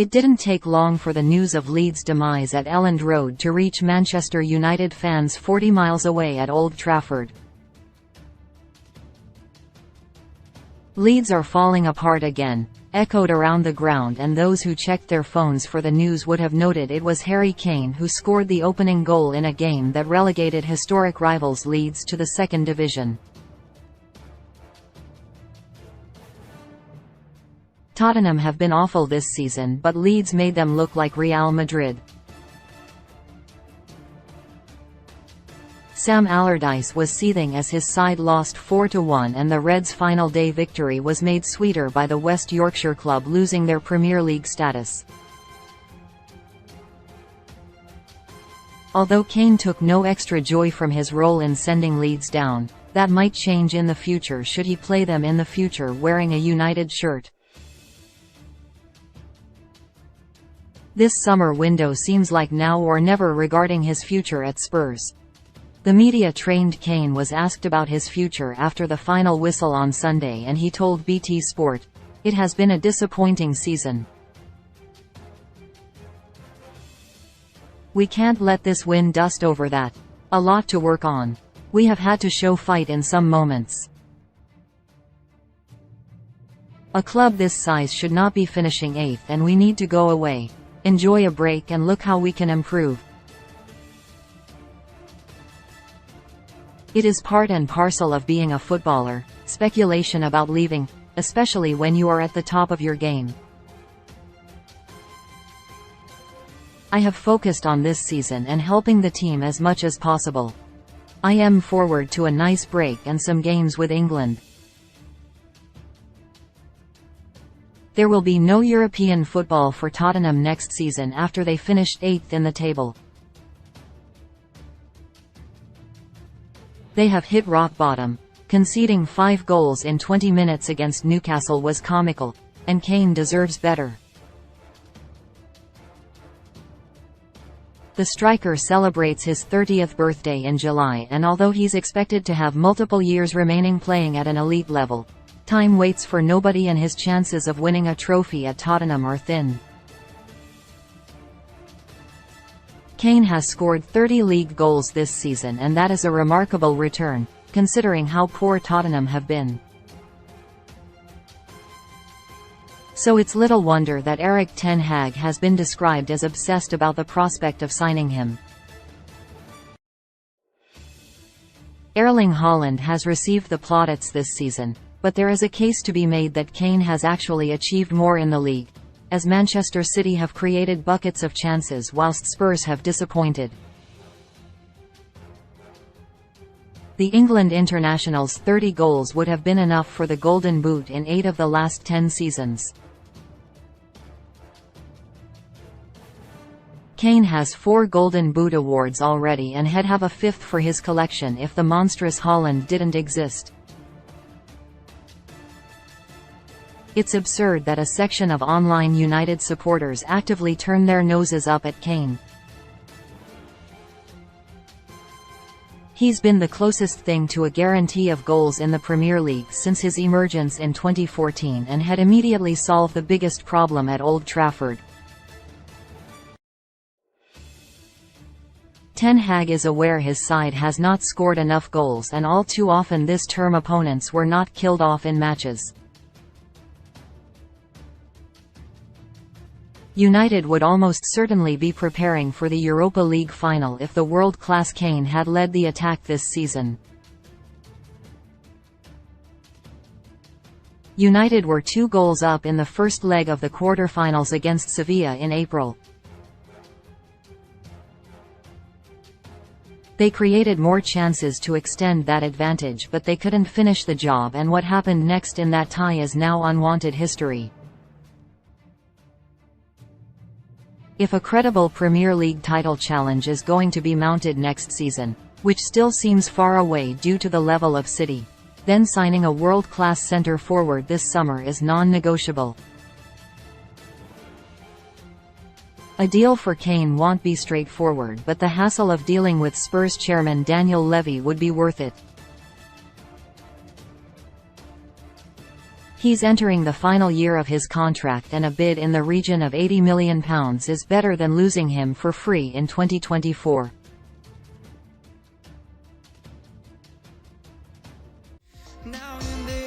It didn't take long for the news of Leeds' demise at Elland Road to reach Manchester United fans 40 miles away at Old Trafford. "Leeds are falling apart again," echoed around the ground, and those who checked their phones for the news would have noted it was Harry Kane who scored the opening goal in a game that relegated historic rivals Leeds to the second division. Tottenham have been awful this season, but Leeds made them look like Real Madrid. Sam Allardyce was seething as his side lost 4-1, and the Reds' final day victory was made sweeter by the West Yorkshire club losing their Premier League status. Although Kane took no extra joy from his role in sending Leeds down, that might change in the future should he play them in the future wearing a United shirt. This summer window seems like now or never regarding his future at Spurs. The media-trained Kane was asked about his future after the final whistle on Sunday, and he told BT Sport, "It has been a disappointing season. We can't let this win dust over that. A lot to work on. We have had to show fight in some moments. A club this size should not be finishing 8th, and we need to go away, enjoy a break, and look how we can improve. It is part and parcel of being a footballer, speculation about leaving, especially when you are at the top of your game. I have focused on this season and helping the team as much as possible. I am forward to a nice break and some games with England. There will be no European football for Tottenham next season after they finished 8th in the table. They have hit rock bottom. Conceding 5 goals in 20 minutes against Newcastle was comical, and Kane deserves better." The striker celebrates his 30th birthday in July, and although he's expected to have multiple years remaining playing at an elite level, time waits for nobody, and his chances of winning a trophy at Tottenham are thin. Kane has scored 30 league goals this season, and that is a remarkable return, considering how poor Tottenham have been. So it's little wonder that Erik Ten Hag has been described as obsessed about the prospect of signing him. Erling Haaland has received the plaudits this season, but there is a case to be made that Kane has actually achieved more in the league, as Manchester City have created buckets of chances whilst Spurs have disappointed. The England international's 30 goals would have been enough for the Golden Boot in 8 of the last 10 seasons. Kane has 4 Golden Boot awards already, and he'd have a 5th for his collection if the monstrous Haaland didn't exist. It's absurd that a section of online United supporters actively turn their noses up at Kane. He's been the closest thing to a guarantee of goals in the Premier League since his emergence in 2014, and had immediately solved the biggest problem at Old Trafford. Ten Hag is aware his side has not scored enough goals, and all too often this term opponents were not killed off in matches. United would almost certainly be preparing for the Europa League final if the world-class Kane had led the attack this season. United were 2 goals up in the first leg of the quarter-finals against Sevilla in April. They created more chances to extend that advantage, but they couldn't finish the job, and what happened next in that tie is now unwanted history. If a credible Premier League title challenge is going to be mounted next season, which still seems far away due to the level of City, then signing a world-class centre-forward this summer is non-negotiable. A deal for Kane won't be straightforward, but the hassle of dealing with Spurs chairman Daniel Levy would be worth it. He's entering the final year of his contract, and a bid in the region of £80 million is better than losing him for free in 2024. Now and then